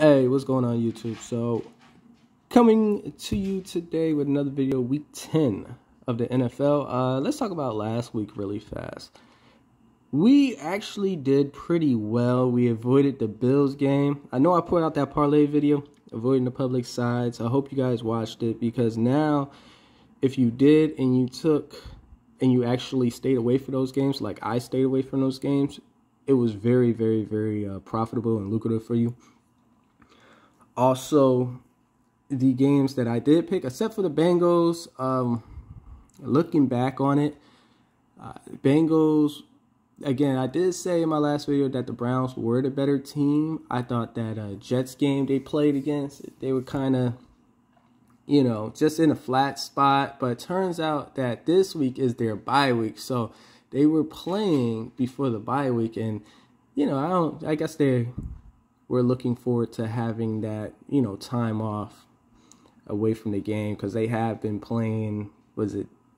Hey, what's going on YouTube? So, coming to you today with another video, week 10 of the NFL. Let's talk about last week really fast. We actually did pretty well. We avoided the Bills game. I know I put out that parlay video, avoiding the public sides. I hope you guys watched it, because now, if you did and you actually stayed away from those games, like I stayed away from those games, it was very, very, very profitable and lucrative for you. Also, the games that I did pick, except for the Bengals, looking back on it, Bengals, again, I did say in my last video that the Browns were the better team. I thought that Jets game they played against, they were kind of, just in a flat spot. But it turns out that this week is their bye week. So they were playing before the bye week. And, I guess we're looking forward to having that, time off away from the game, because they have been playing,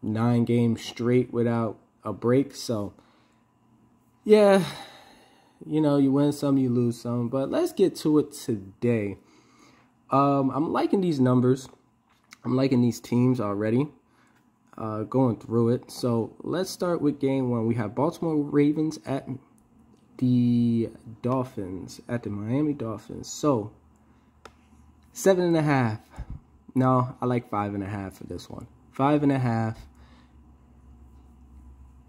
9 games straight without a break. So, yeah, you win some, you lose some. But let's get to it today. I'm liking these numbers. I'm liking these teams already, going through it. So let's start with game 1. We have Baltimore Ravens at the Dolphins, at the Miami Dolphins. So 7.5. No, I like 5.5 for this one. 5.5.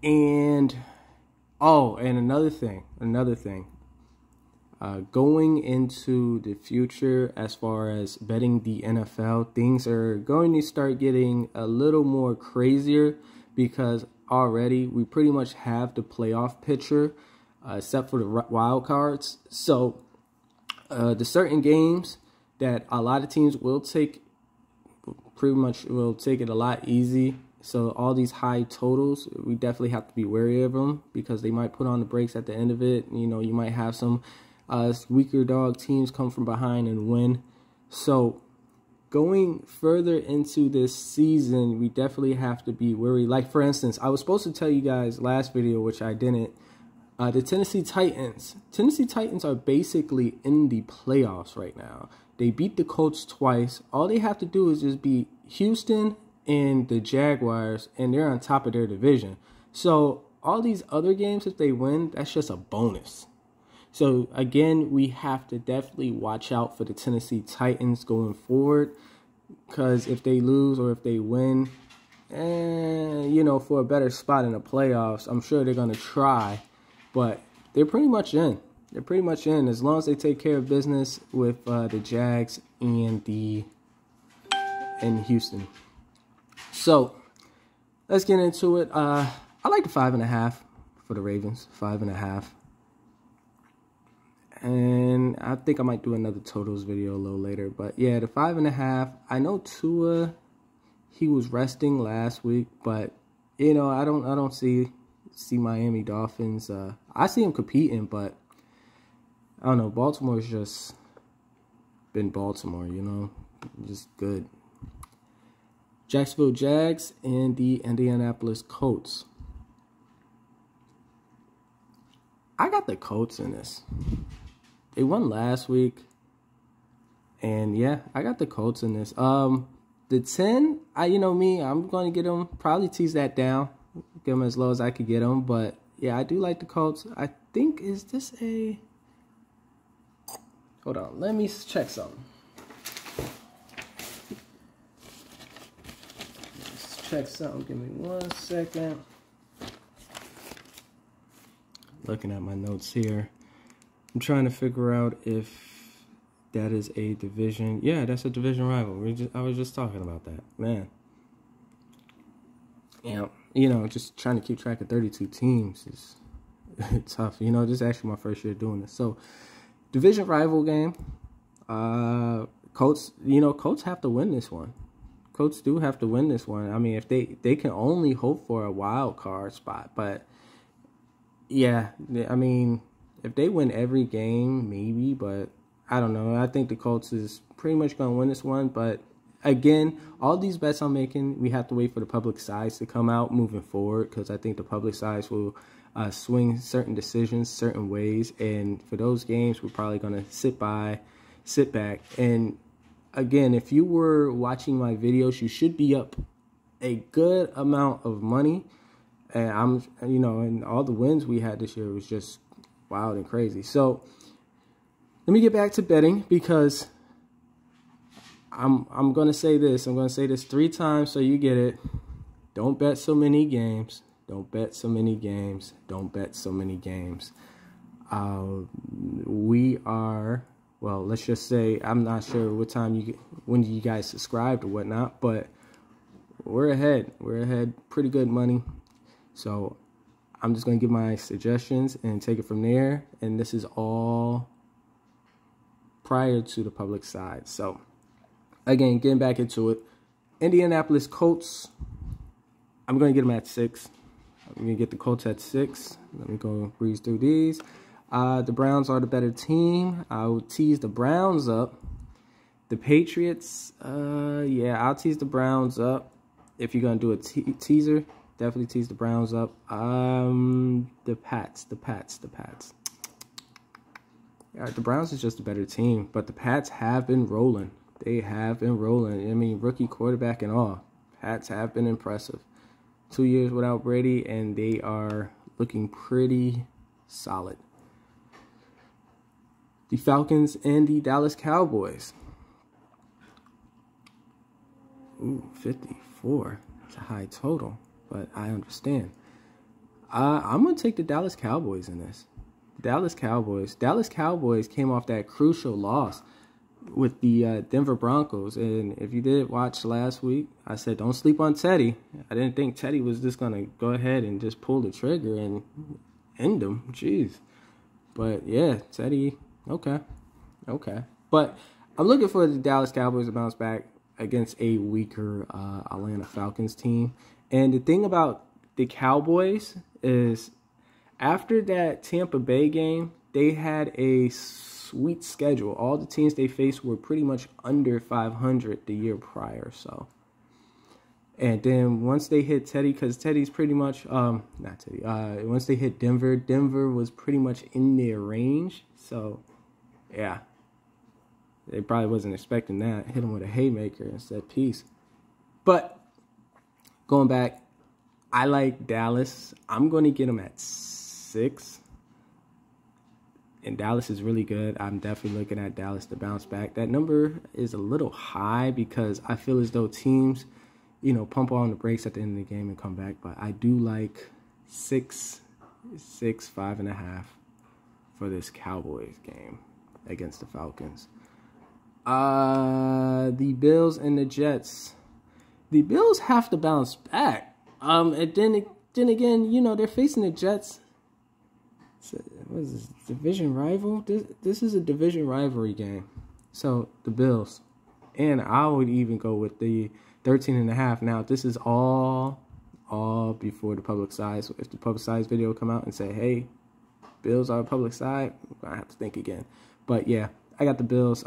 And another thing. Going into the future, as far as betting the NFL, things are going to start getting a little more crazier, because already we pretty much have the playoff picture, except for the wild cards. So the certain games that a lot of teams will take, pretty much will take it a lot easy. So all these high totals, we definitely have to be wary of them, because they might put on the brakes at the end of it. You might have some weaker dog teams come from behind and win. So going further into this season, we definitely have to be wary. Like, for instance, I was supposed to tell you guys last video, which I didn't. The Tennessee Titans. Tennessee Titans are basically in the playoffs right now. They beat the Colts twice. All they have to do is just beat Houston and the Jaguars, and they're on top of their division. So all these other games, if they win, that's just a bonus. So again, we have to definitely watch out for the Tennessee Titans going forward, because if they lose or if they win, for a better spot in the playoffs, I'm sure they're going to try. But they're pretty much in. They're pretty much in, as long as they take care of business with the Jags and Houston. So let's get into it. I like the 5.5 for the Ravens. 5.5. And I think I might do another totals video a little later. But yeah, the 5.5. I know Tua, he was resting last week, but I don't see Miami Dolphins. I see them competing, but I don't know. Baltimore's just been Baltimore, just good. Jacksonville Jags and the Indianapolis Colts. I got the Colts in this. They won last week, and yeah, I got the Colts in this. The 10, I'm going to get them, probably tease that down, get them as low as I could get them. But yeah, I do like the Colts. I think, is this a... Hold on, let me check something. Let's check something. Give me 1 second. Looking at my notes here. I'm trying to figure out if that is a division. Yeah, that's a division rival. I was just talking about that. Man. Yeah, just trying to keep track of 32 teams is tough. This is actually my first year doing this. So, division rival game. Colts, Colts have to win this one. Colts do have to win this one. I mean, if they can only hope for a wild card spot. But, yeah, I mean, if they win every game, maybe. But, I don't know. I think the Colts is pretty much going to win this one. But, again, all these bets I'm making, we have to wait for the public sides to come out moving forward, because I think the public sides will swing certain decisions certain ways, and for those games we're probably going to sit by, sit back. And again, if you were watching my videos, you should be up a good amount of money. And and all the wins we had this year was just wild and crazy. So let me get back to betting, because I'm gonna say this. I'm gonna say this 3 times so you get it. Don't bet so many games. Don't bet so many games. Don't bet so many games. We are, well, let's just say, I'm not sure what time when you guys subscribed or whatnot, but we're ahead. We're ahead pretty good money. So I'm just going to give my suggestions and take it from there. And this is all prior to the public side. So again, getting back into it, Indianapolis Colts, I'm going to get them at 6. I'm going to get the Colts at 6. Let me go breeze through these. The Browns are the better team. I will tease the Browns up. The Patriots, yeah, I'll tease the Browns up. If you're going to do a teaser, definitely tease the Browns up. The Pats. Yeah, the Browns is just a better team, but the Pats have been rolling. They have been rolling. I mean, rookie quarterback and all. Pats have been impressive. 2 years without Brady, and they are looking pretty solid. The Falcons and the Dallas Cowboys. Ooh, 54. That's a high total, but I understand. I'm going to take the Dallas Cowboys in this. Dallas Cowboys came off that crucial loss with the Denver Broncos. And if you did watch last week, I said don't sleep on Teddy. I didn't think Teddy was just going to go ahead and just pull the trigger and end him. Jeez. But, yeah, Teddy, okay. But I'm looking for the Dallas Cowboys to bounce back against a weaker Atlanta Falcons team. And the thing about the Cowboys is after that Tampa Bay game, they had a sweet schedule. All the teams they faced were pretty much under 500 the year prior. So, and then once they hit Teddy, because Teddy's pretty much not Teddy. Once they hit Denver, Denver was pretty much in their range. So, yeah, they probably wasn't expecting that. Hit him with a haymaker and said peace. But going back, I like Dallas. I'm going to get them at 6. And Dallas is really good. I'm definitely looking at Dallas to bounce back. That number is a little high because I feel as though teams, pump on the brakes at the end of the game and come back. But I do like 5.5 for this Cowboys game against the Falcons. The Bills and the Jets. The Bills have to bounce back. And then again, they're facing the Jets. What is this, division rival? This is a division rivalry game. So, the Bills. And I would even go with the 13.5. Now, this is all before the public side. So, if the public side video come out and say, hey, Bills are public side, I have to think again. But, yeah, I got the Bills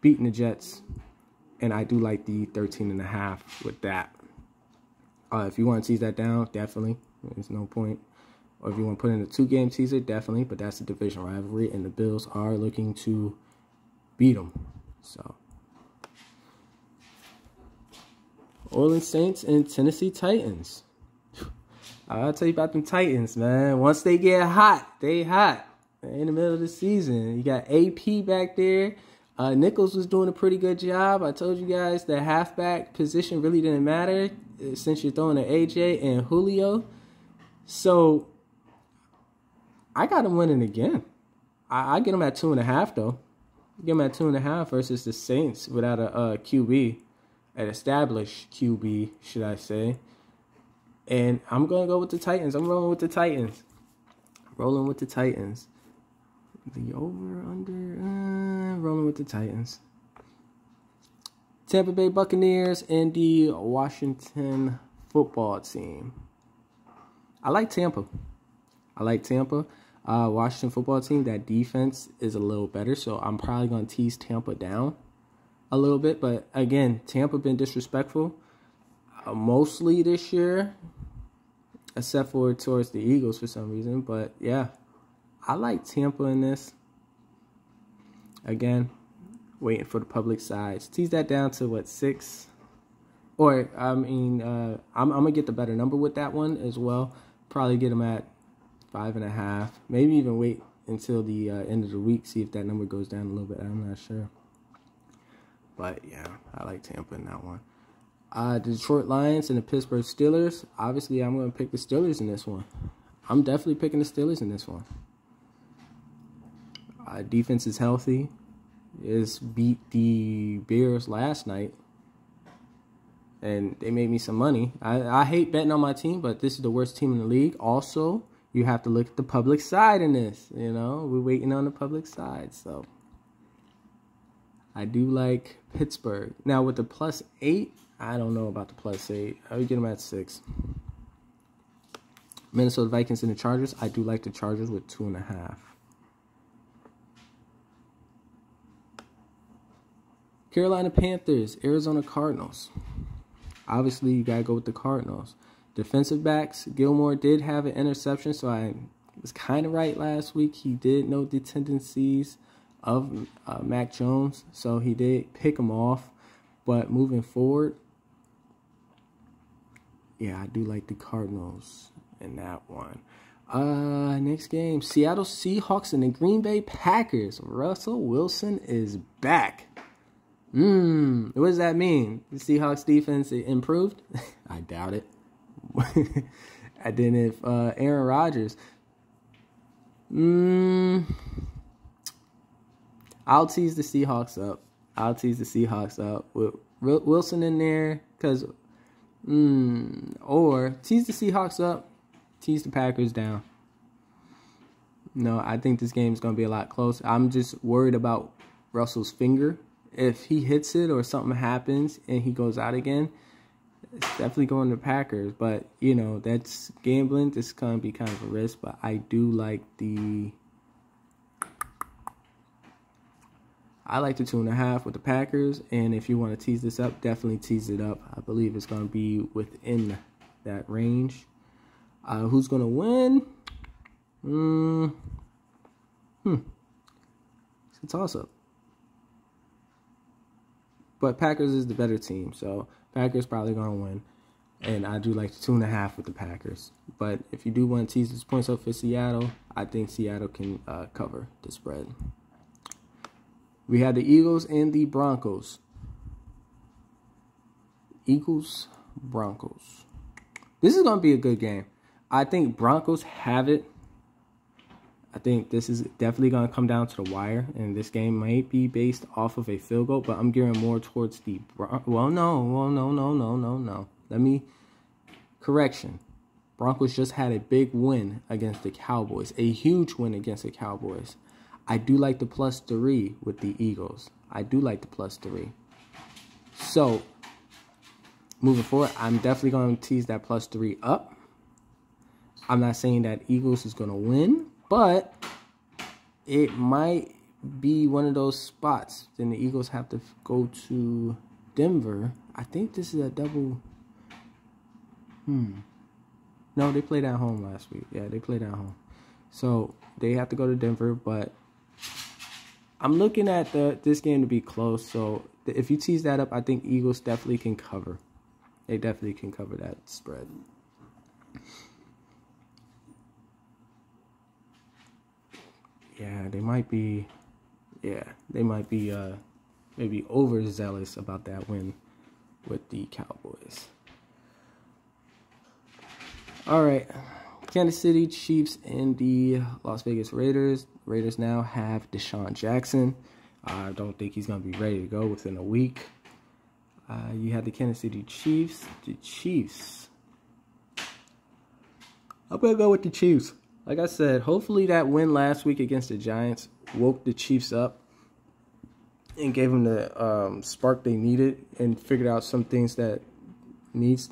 beating the Jets. And I do like the 13.5 with that. If you want to tease that down, definitely. There's no point. Or if you want to put in a 2-game teaser, definitely. But that's a division rivalry, and the Bills are looking to beat them. So, Orleans Saints and Tennessee Titans. I'll tell you about them Titans, man. Once they get hot, they hot. In the middle of the season, you got AP back there. Nichols was doing a pretty good job. I told you guys the halfback position really didn't matter since you're throwing at AJ and Julio. So, I got him winning again. I get him at 2.5, though. Get him at 2.5 versus the Saints without a QB, an established QB, should I say. And I'm going to go with the Titans. I'm rolling with the Titans. Rolling with the Titans. The over, under, rolling with the Titans. Tampa Bay Buccaneers and the Washington football team. I like Tampa. Washington football team, that defense is a little better, so I'm probably going to tease Tampa down a little bit. But, again, Tampa been disrespectful mostly this year, except for towards the Eagles for some reason. But, yeah, I like Tampa in this. Again, waiting for the public sides. Tease that down to what, 6? Or I'm gonna get the better number with that one as well. Probably get them at 5.5. Maybe even wait until the end of the week, see if that number goes down a little bit. I'm not sure. But yeah, I like Tampa in that one. The Detroit Lions and the Pittsburgh Steelers. Obviously, I'm going to pick the Steelers in this one. I'm definitely picking the Steelers in this one. Defense is healthy. It's beat the Bears last night. And they made me some money. I hate betting on my team, but this is the worst team in the league. Also, you have to look at the public side in this. You know, we're waiting on the public side. So, I do like Pittsburgh. Now, with the +8, I don't know about the +8. I would get them at 6. Minnesota Vikings and the Chargers. I do like the Chargers with 2.5. Carolina Panthers, Arizona Cardinals. Obviously, you got to go with the Cardinals. Defensive backs, Gilmore did have an interception, so I was kind of right last week. He did know the tendencies of Mac Jones, so he did pick him off. But moving forward, yeah, I do like the Cardinals in that one. Next game, Seattle Seahawks and the Green Bay Packers. Russell Wilson is back. What does that mean? The Seahawks defense improved? I doubt it. And then if Aaron Rodgers, I'll tease the Seahawks up. With Wilson in there, because, or tease the Seahawks up, tease the Packers down. No, I think this game is going to be a lot closer. I'm just worried about Russell's finger. If he hits it or something happens and he goes out again, it's definitely going to Packers. But, you know, that's gambling. This is going to be kind of a risk. But I do like the... I like the 2.5 with the Packers. And if you want to tease this up, definitely tease it up. I believe it's going to be within that range. Who's going to win? It's a toss-up. But Packers is the better team, so Packers probably going to win. And I do like the 2.5 with the Packers. But if you do want to tease this points up for Seattle, I think Seattle can cover the spread. We had the Eagles and the Broncos. Eagles, Broncos. This is going to be a good game. I think Broncos have it. I think this is definitely going to come down to the wire, and this game might be based off of a field goal, but I'm gearing more towards the no. Correction. Broncos just had a big win against the Cowboys, a huge win against the Cowboys. I do like the +3 with the Eagles. I do like the +3. So, moving forward, I'm definitely going to tease that +3 up. I'm not saying that Eagles is going to win, but it might be one of those spots. Then the Eagles have to go to Denver. I think this is a double. No, they played at home last week. Yeah, they played at home. So they have to go to Denver, but I'm looking at this game to be close. So if you tease that up, I think Eagles definitely can cover. They definitely can cover that spread. Yeah, they might be maybe overzealous about that win with the Cowboys. All right, Kansas City Chiefs and the Las Vegas Raiders. Raiders now have Deshaun Jackson. I don't think he's going to be ready to go within a week. You have the Kansas City Chiefs. The Chiefs. I'm going to go with the Chiefs. Like I said, hopefully that win last week against the Giants woke the Chiefs up and gave them the spark they needed and figured out some things that needs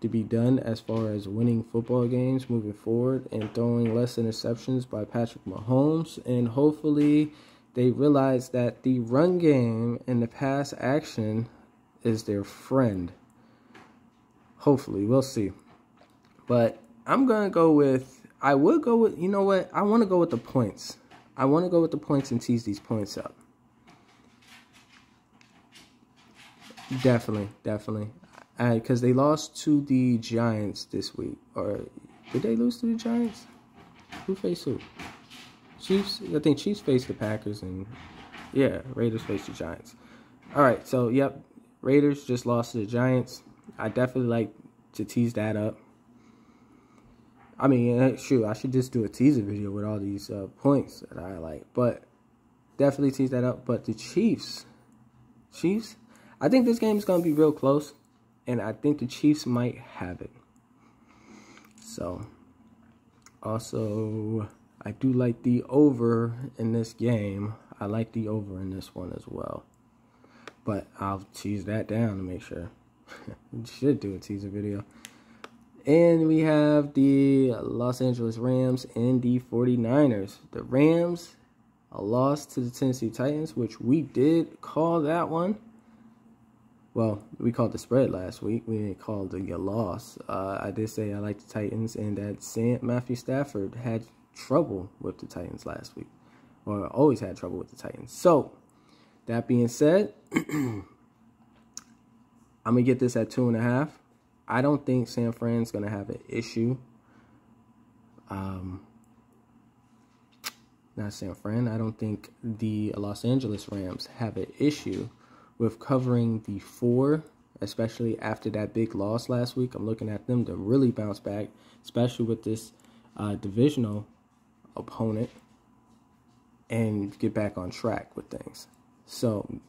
to be done as far as winning football games moving forward and throwing less interceptions by Patrick Mahomes. And hopefully they realize that the run game and the pass action is their friend. Hopefully, we'll see. But I'm going to go with... I would go with, you know what? I want to go with the points. I want to go with the points and tease these points up. Definitely. Because they lost to the Giants this week. Or did they lose to the Giants? Who faced who? Chiefs? I think Chiefs faced the Packers, and yeah, Raiders faced the Giants. All right, so yep, Raiders just lost to the Giants. I definitely like to tease that up. I mean, shoot, I should just do a teaser video with all these points that I like, but definitely tease that up. But the Chiefs, I think this game is going to be real close, and I think the Chiefs might have it. So, also, I do like the over in this game. I like the over in this one as well. But I'll tease that down to make sure. Should do a teaser video. And we have the Los Angeles Rams and the 49ers. The Rams, a loss to the Tennessee Titans, which we did call that one. Well, we called the spread last week. We didn't call the loss. I did say I like the Titans, and that Matthew Stafford had trouble with the Titans last week. Or always had trouble with the Titans. So, that being said, I'm going to get this at 2.5. I don't think San Fran's going to have an issue. Not San Fran. I don't think the Los Angeles Rams have an issue with covering the 4, especially after that big loss last week. I'm looking at them to really bounce back, especially with this divisional opponent, and get back on track with things. So,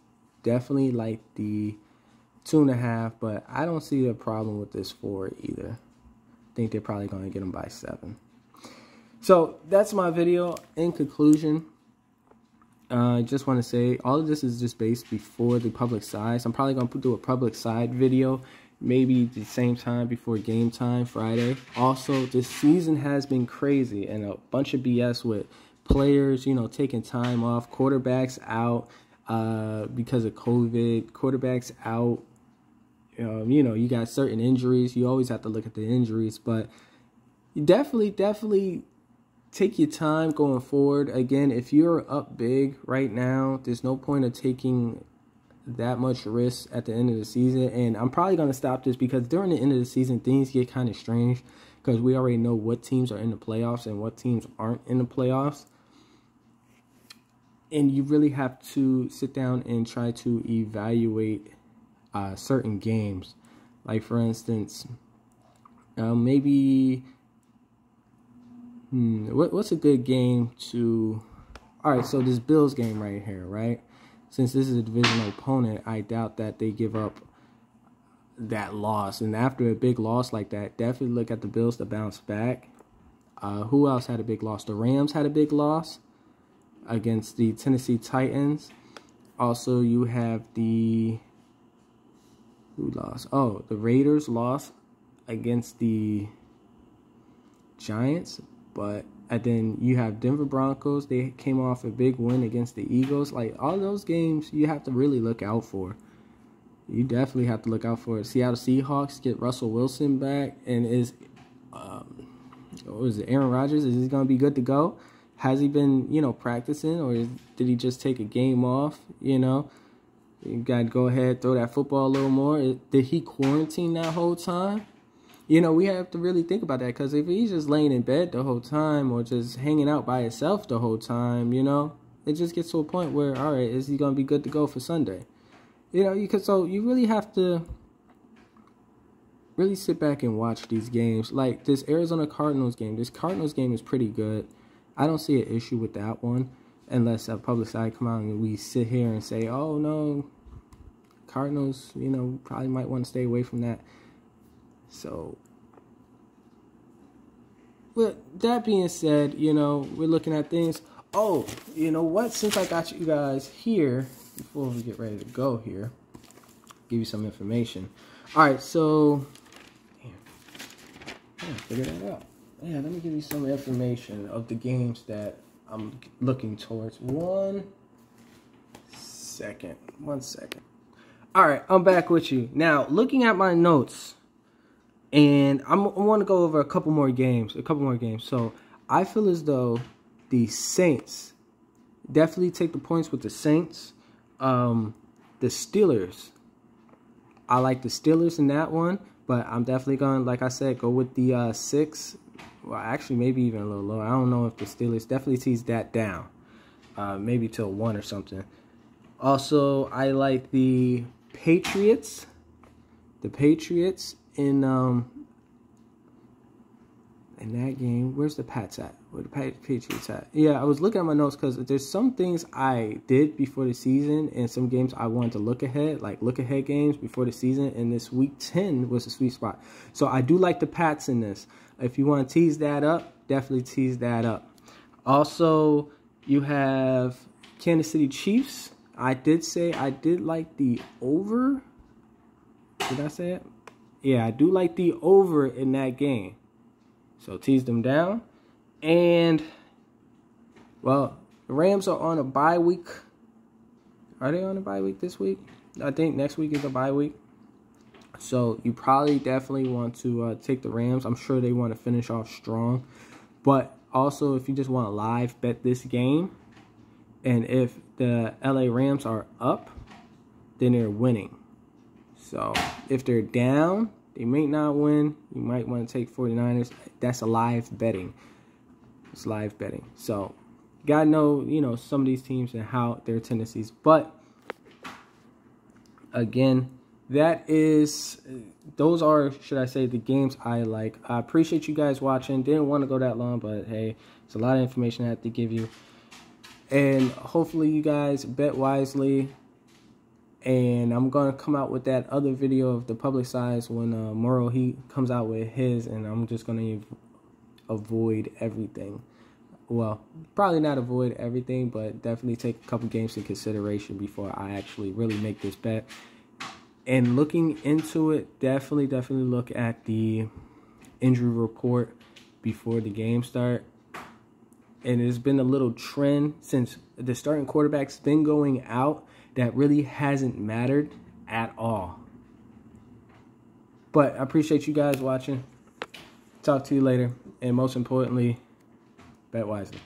definitely like the 2.5, but I don't see a problem with this 4 either. I think they're probably going to get them by 7. So, that's my video. In conclusion, I just want to say all of this is just based before the public side. So I'm probably going to do a public side video maybe the same time before game time, Friday. Also, this season has been crazy and a bunch of BS with players, taking time off, quarterbacks out because of COVID, quarterbacks out. You got certain injuries. You always have to look at the injuries, but you definitely take your time going forward. Again, if you're up big right now, there's no point of taking that much risk at the end of the season. And I'm probably going to stop this because during the end of the season, things get kind of strange because we already know what teams are in the playoffs and what teams aren't in the playoffs. And you really have to sit down and try to evaluate certain games. Like, for instance, maybe... what's a good game to... All right, so this Bills game right here, right? Since this is a divisional opponent, I doubt that they give up that loss. And after a big loss like that, definitely look at the Bills to bounce back. Who else had a big loss? The Rams had a big loss against the Tennessee Titans. Also, you have the... Who lost? Oh, the Raiders lost against the Giants. And then you have Denver Broncos. They came off a big win against the Eagles. Like, all those games you have to really look out for. You definitely have to look out for it. Seattle Seahawks get Russell Wilson back. And is Aaron Rodgers? Is he going to be good to go? Has he been, practicing? Or did he just take a game off, You got to go ahead, throw that football a little more. Did he quarantine that whole time? We have to really think about that, because if he's just laying in bed the whole time or just hanging out by himself the whole time, it just gets to a point where, all right, is he going to be good to go for Sunday? So you really have to really sit back and watch these games. Like this Arizona Cardinals game. This Cardinals game is pretty good. I don't see an issue with that one unless a public side come out and we sit here and say, oh, no, Cardinals, probably might want to stay away from that. So, with that being said, we're looking at things. Oh, you know what? Since I got you guys here, before we get ready to go here, give you some information. All right, so, figure that out. Yeah, let me give you some information of the games that I'm looking towards. One second. All right, I'm back with you. Now, looking at my notes, and I want to go over a couple more games. So, I feel as though the Saints, definitely take the points with the Saints. The Steelers, I like the Steelers in that one, but I'm definitely going to, like I said, go with the 6. Well, actually, maybe even a little lower. I don't know if the Steelers definitely tease that down. Maybe to a 1 or something. Also, I like the Patriots. The Patriots in that game. Where's the Pats at? Where the Patriots at? Yeah, I was looking at my notes because there's some things I did before the season and some games I wanted to look ahead, like look-ahead games before the season, and this Week 10 was a sweet spot. So I do like the Pats in this. If you want to tease that up, definitely tease that up. Also, you have Kansas City Chiefs. I did say I did like the over. Did I say it? Yeah, I do like the over in that game. So tease them down. And, well, the Rams are on a bye week. Are they on a bye week this week? I think next week is a bye week. So you probably definitely want to take the Rams. I'm sure they want to finish off strong. But also, if you just want to live bet this game, and if the LA Rams are up, then they're winning. So if they're down, they may not win. You might want to take 49ers. That's a live betting. It's live betting. So gotta know, some of these teams and how their tendencies. But again, those are, should I say, the games I like. I appreciate you guys watching. Didn't want to go that long, but hey, it's a lot of information I have to give you. And hopefully you guys bet wisely. And I'm going to come out with that other video of the public size when Murrow, he comes out with his. And I'm just going to avoid everything. Well, probably not avoid everything, but definitely take a couple games into consideration before I actually really make this bet. And looking into it, definitely look at the injury report before the game start. And there's been a little trend since the starting quarterback's been going out that really hasn't mattered at all. But I appreciate you guys watching. Talk to you later. And most importantly, bet wisely.